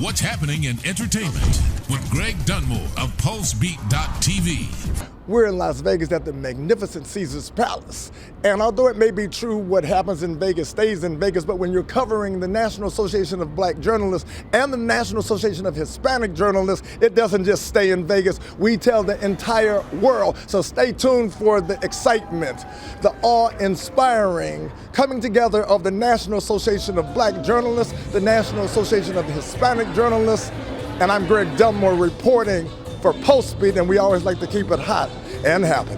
What's happening in entertainment with Greg Dunmore of PULSEBEAT.tv. We're in Las Vegas at the magnificent Caesars Palace. And although it may be true what happens in Vegas stays in Vegas, but when you're covering the National Association of Black Journalists and the National Association of Hispanic Journalists, it doesn't just stay in Vegas. We tell the entire world. So stay tuned for the excitement, the awe-inspiring coming together of the National Association of Black Journalists, the National Association of Hispanic Journalists, and I'm Greg Dunmore reporting for PULSEBEAT, and we always like to keep it hot and happening.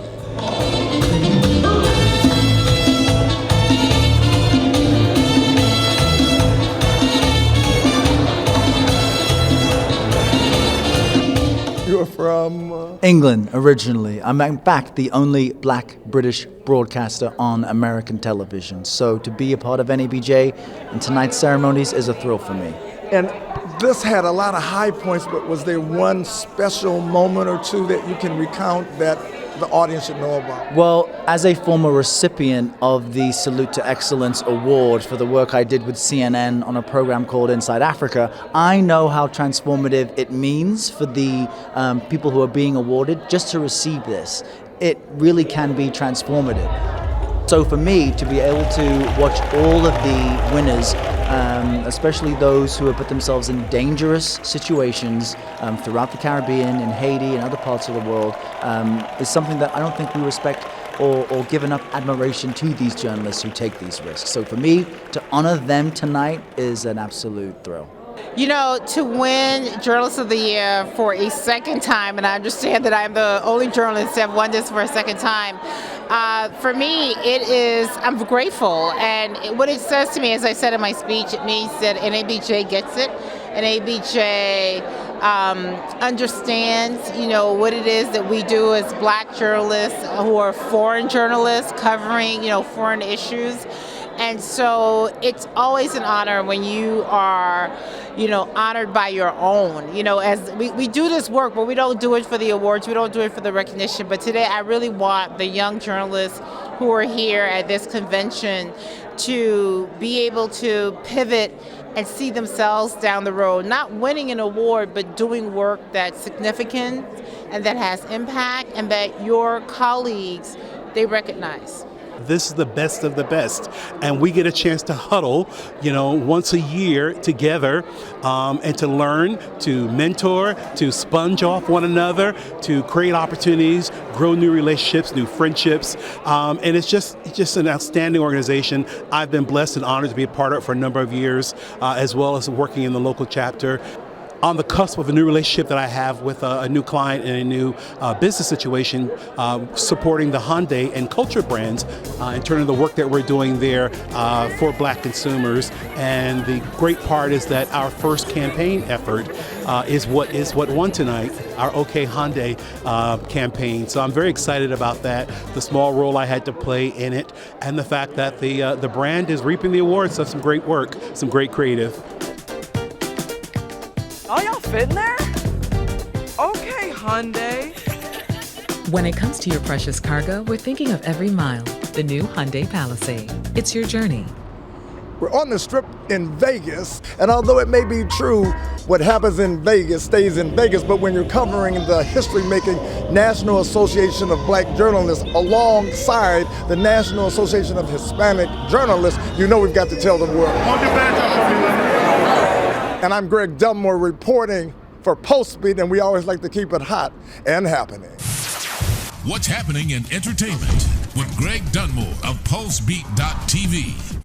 You're from? England, originally. I'm in fact the only black British broadcaster on American television. So to be a part of NABJ and tonight's ceremonies is a thrill for me. And this had a lot of high points, but was there one special moment or two that you can recount that the audience should know about? Well, as a former recipient of the Salute to Excellence Award for the work I did with CNN on a program called Inside Africa, I know how transformative it means for the people who are being awarded just to receive this. It really can be transformative. So for me, to be able to watch all of the winners, especially those who have put themselves in dangerous situations throughout the Caribbean, in Haiti, and other parts of the world, is something that I don't think we respect or give enough admiration to these journalists who take these risks. So for me, to honor them tonight is an absolute thrill. You know, to win Journalist of the Year for a second time, and I understand that I'm the only journalist to have won this for a second time, for me, I'm grateful. And what it says to me, as I said in my speech, it means that NABJ gets it. NABJ understands, you know, what it is that we do as black journalists who are foreign journalists covering, you know, foreign issues. And so it's always an honor when you are, you know, honored by your own. You know, as we do this work, but we don't do it for the awards, we don't do it for the recognition. But today I really want the young journalists who are here at this convention to be able to pivot and see themselves down the road, not winning an award, but doing work that's significant and that has impact and that your colleagues, they recognize. This is the best of the best, and we get a chance to huddle, you know, once a year together, and to learn, to mentor, to sponge off one another, to create opportunities, grow new relationships, new friendships, and it's just an outstanding organization. I've been blessed and honored to be a part of it for a number of years, as well as working in the local chapter. On the cusp of a new relationship that I have with a new client and a new business situation, supporting the Hyundai and culture brands in terms of the work that we're doing there for black consumers. And the great part is that our first campaign effort is what won tonight, our OK Hyundai campaign. So I'm very excited about that, the small role I had to play in it, and the fact that the brand is reaping the awards of some great work, some great creative. Oh, y'all fit in there? Okay, Hyundai. When it comes to your precious cargo, we're thinking of every mile. The new Hyundai Palisade. It's your journey. We're on the Strip in Vegas, and although it may be true what happens in Vegas stays in Vegas, but when you're covering the history-making National Association of Black Journalists alongside the National Association of Hispanic Journalists, you know we've got to tell the world. And I'm Greg Dunmore reporting for PULSEBEAT, and we always like to keep it hot and happening. What's happening in entertainment with Greg Dunmore of PULSEBEAT.tv.